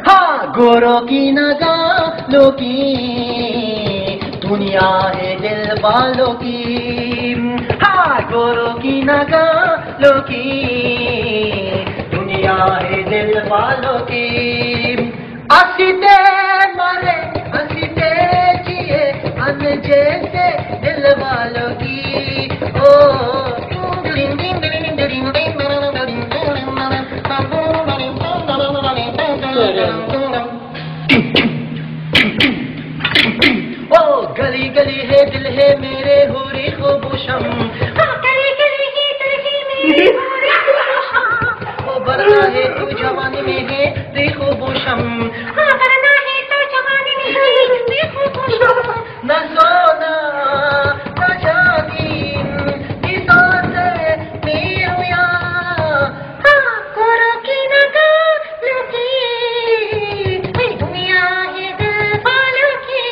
हाँ, गोरों की नगालों की दुनिया है दिल वालों की। हाँ, गोरों की नगालों की दुनिया है दिल वालों की। हंसते मरे हंसते जिए अन जैसे दिल वालों की। ओ गली गली है दिल है मेरे हुरी खुबूशम। गली गली है दिल है मेरे हुरी खुबूशम। वो बरना है तू जवानी में है देखो बुशम। बरना है तू जवानी में है देखो बुशम। न सोना न चांदी नी सांसे मेरुया। गोरों की नगालों की दुनिया है दिल वालों की।